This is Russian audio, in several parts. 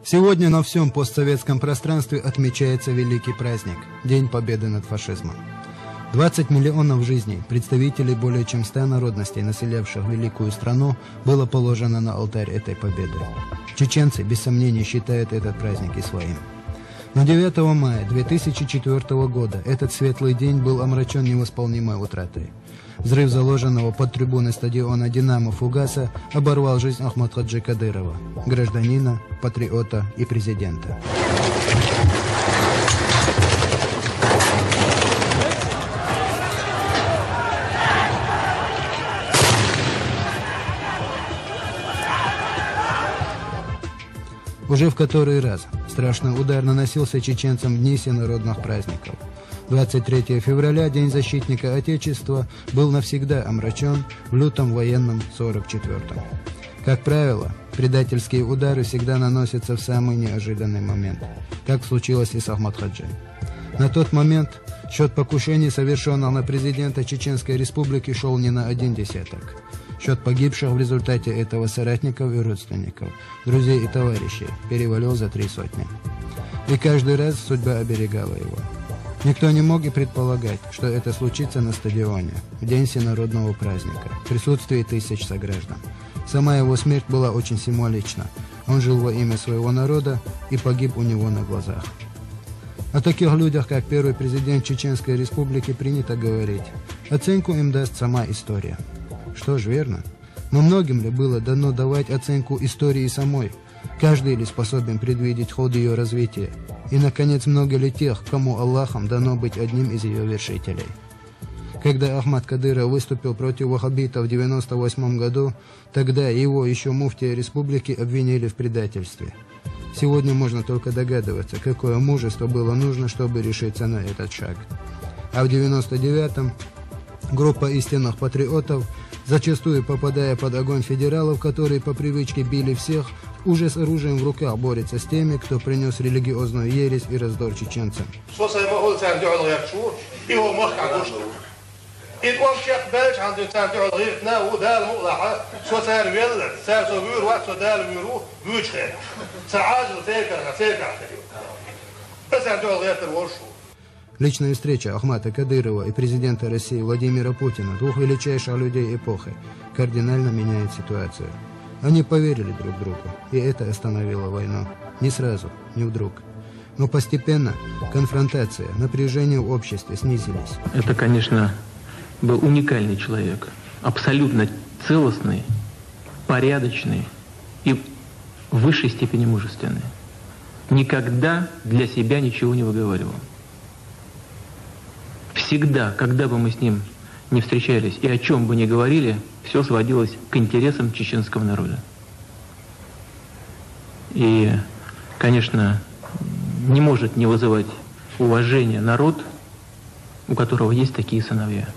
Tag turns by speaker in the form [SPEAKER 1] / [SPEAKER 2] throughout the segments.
[SPEAKER 1] Сегодня на всем постсоветском пространстве отмечается великий праздник – День Победы над фашизмом. 20 миллионов жизней представителей более чем 100 народностей, населявших великую страну, было положено на алтарь этой победы. Чеченцы, без сомнения, считают этот праздник и своим. Но 9 мая 2004 года этот светлый день был омрачен невосполнимой утратой. Взрыв заложенного под трибуной стадиона «Динамо» фугаса оборвал жизнь Ахматхаджи Кадырова, гражданина, патриота и президента. Уже в который раз страшный удар наносился чеченцам в дни всенародных праздников. 23 февраля, День защитника Отечества, был навсегда омрачен в лютом военном 44-м. Как правило, предательские удары всегда наносятся в самый неожиданный момент, как случилось и с Ахматхаджи. На тот момент счет покушений, совершенных на президента Чеченской Республики, шел не на один десяток. Счет погибших в результате этого соратников и родственников, друзей и товарищей перевалил за 300. И каждый раз судьба оберегала его. Никто не мог и предполагать, что это случится на стадионе, в день всенародного праздника, в присутствии тысяч сограждан. Сама его смерть была очень символична. Он жил во имя своего народа и погиб у него на глазах. О таких людях, как первый президент Чеченской Республики, принято говорить. Оценку им даст сама история. Что ж, верно. Но многим ли было дано давать оценку истории самой? Каждый ли способен предвидеть ход ее развития? И, наконец, много ли тех, кому Аллахом дано быть одним из ее вершителей? Когда Ахмад Кадыров выступил против ваххабитов в 1998 году, тогда его еще муфтия республики обвинили в предательстве. Сегодня можно только догадываться, какое мужество было нужно, чтобы решиться на этот шаг. А в 1999-м группа истинных патриотов, зачастую попадая под огонь федералов, которые по привычке били всех, уже с оружием в руках борется с теми, кто принес религиозную ересь и раздор чеченцам. Личная встреча Ахмата Кадырова и президента России Владимира Путина, двух величайших людей эпохи, кардинально меняет ситуацию. Они поверили друг другу, и это остановило войну. Не сразу, не вдруг. Но постепенно конфронтация, напряжение в обществе снизились.
[SPEAKER 2] Это, конечно, был уникальный человек, абсолютно целостный, порядочный и в высшей степени мужественный. Никогда для себя ничего не выговаривал. Всегда, когда бы мы с ним не встречались и о чем бы ни говорили, все сводилось к интересам чеченского народа. И, конечно, не может не вызывать уважения народ, у которого есть такие сыновья.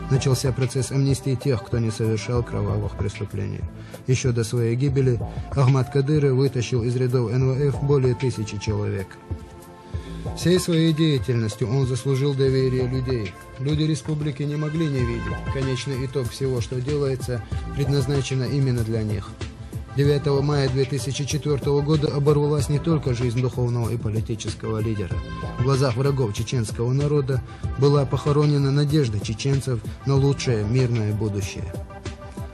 [SPEAKER 1] Начался процесс амнистии тех, кто не совершал кровавых преступлений. Еще до своей гибели Ахмад Кадыров вытащил из рядов НВФ более 1000 человек. Всей своей деятельностью он заслужил доверие людей. Люди республики не могли не видеть. Конечный итог всего, что делается, предназначено именно для них. 9 мая 2004 года оборвалась не только жизнь духовного и политического лидера. В глазах врагов чеченского народа была похоронена надежда чеченцев на лучшее мирное будущее.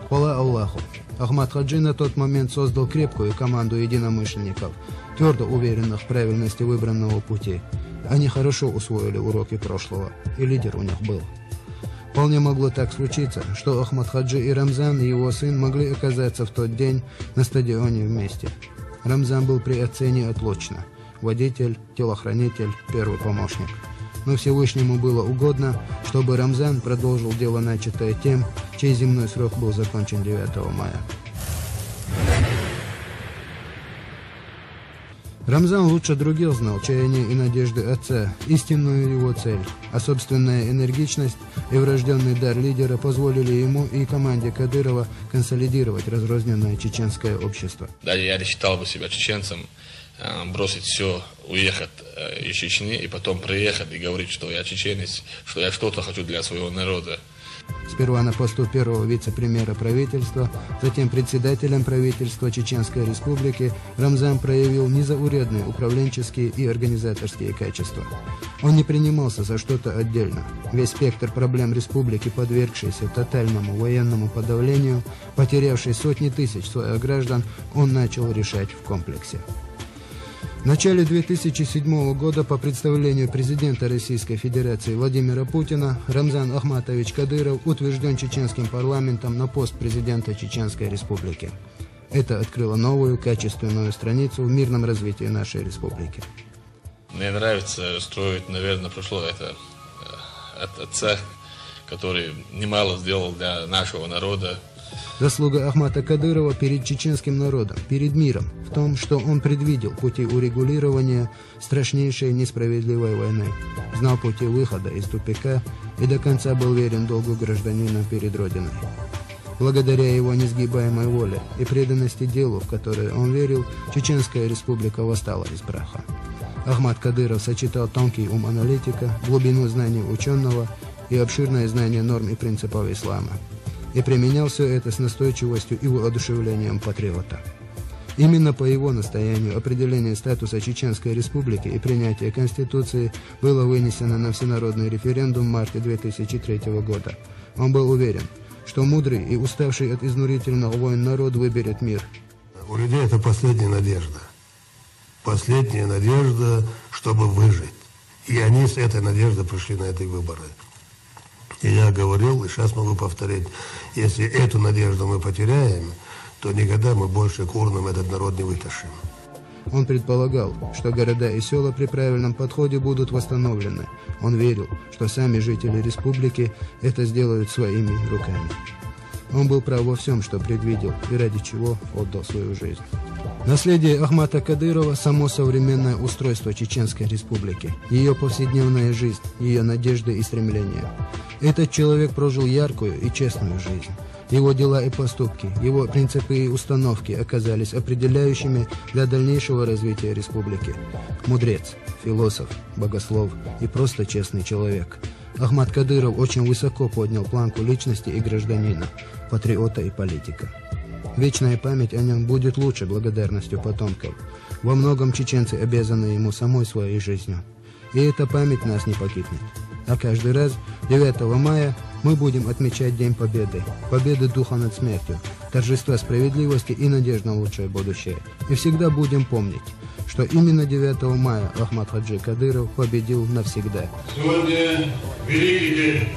[SPEAKER 1] Хвала Аллаху! Ахмад Хаджи на тот момент создал крепкую команду единомышленников, твердо уверенных в правильности выбранного пути. Они хорошо усвоили уроки прошлого, и лидер у них был. Вполне могло так случиться, что Ахмад Хаджи и Рамзан, и его сын, могли оказаться в тот день на стадионе вместе. Рамзан был при отцене отлично. Водитель, телохранитель, первый помощник. Но Всевышнему было угодно, чтобы Рамзан продолжил дело, начатое тем, чей земной срок был закончен 9 мая. Рамзан лучше других знал чаяния и надежды отца, истинную его цель, а собственная энергичность и врожденный дар лидера позволили ему и команде Кадырова консолидировать разрозненное чеченское общество.
[SPEAKER 3] Да, я не считал бы себя чеченцем, бросить все, уехать из Чечни и потом приехать и говорить, что я чеченец, что я что-то хочу для своего народа.
[SPEAKER 1] Сперва на посту первого вице-премьера правительства, затем председателем правительства Чеченской Республики, Рамзан проявил незаурядные управленческие и организаторские качества. Он не принимался за что-то отдельно. Весь спектр проблем республики, подвергшийся тотальному военному подавлению, потерявший сотни тысяч своих граждан, он начал решать в комплексе. В начале 2007 года по представлению президента Российской Федерации Владимира Путина Рамзан Ахматович Кадыров утвержден чеченским парламентом на пост президента Чеченской Республики. Это открыло новую качественную страницу в мирном развитии нашей республики.
[SPEAKER 3] Мне нравится строить, наверное, прошло это от отца, который немало сделал для нашего народа.
[SPEAKER 1] Заслуга Ахмата Кадырова перед чеченским народом, перед миром, в том, что он предвидел пути урегулирования страшнейшей несправедливой войны, знал пути выхода из тупика и до конца был верен долгу гражданина перед Родиной. Благодаря его несгибаемой воле и преданности делу, в которое он верил, Чеченская Республика восстала из праха. Ахмат Кадыров сочетал тонкий ум аналитика, глубину знаний ученого и обширное знание норм и принципов ислама. И применял все это с настойчивостью и воодушевлением патриота. Именно по его настоянию определение статуса Чеченской Республики и принятие Конституции было вынесено на всенародный референдум в марте 2003 года. Он был уверен, что мудрый и уставший от изнурительных войн народ выберет мир.
[SPEAKER 4] У людей это последняя надежда. Последняя надежда, чтобы выжить. И они с этой надеждой пришли на эти выборы. И я говорил, и сейчас могу повторить, если эту надежду мы потеряем, то никогда мы больше курным этот народ не вытащим.
[SPEAKER 1] Он предполагал, что города и села при правильном подходе будут восстановлены. Он верил, что сами жители республики это сделают своими руками. Он был прав во всем, что предвидел и ради чего отдал свою жизнь. Наследие Ахмата Кадырова – само современное устройство Чеченской Республики, ее повседневная жизнь, ее надежды и стремления. Этот человек прожил яркую и честную жизнь. Его дела и поступки, его принципы и установки оказались определяющими для дальнейшего развития республики. Мудрец, философ, богослов и просто честный человек. Ахмат Кадыров очень высоко поднял планку личности и гражданина, патриота и политика. Вечная память о нем будет лучше благодарностью потомков. Во многом чеченцы обязаны ему самой своей жизнью. И эта память нас не покинет. А каждый раз 9 мая мы будем отмечать День Победы. Победы духа над смертью, торжества справедливости и надежды на лучшее будущее. И всегда будем помнить, что именно 9 мая Ахмат Хаджи Кадыров победил навсегда.
[SPEAKER 4] Сегодня великий день.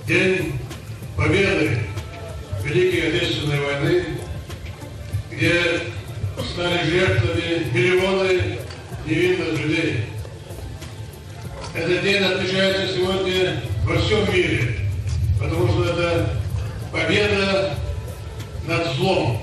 [SPEAKER 4] День Победы Великой Отечественной войны, где стали жертвами миллионы невинных людей. Этот день отмечается сегодня во всем мире, потому что это победа над злом.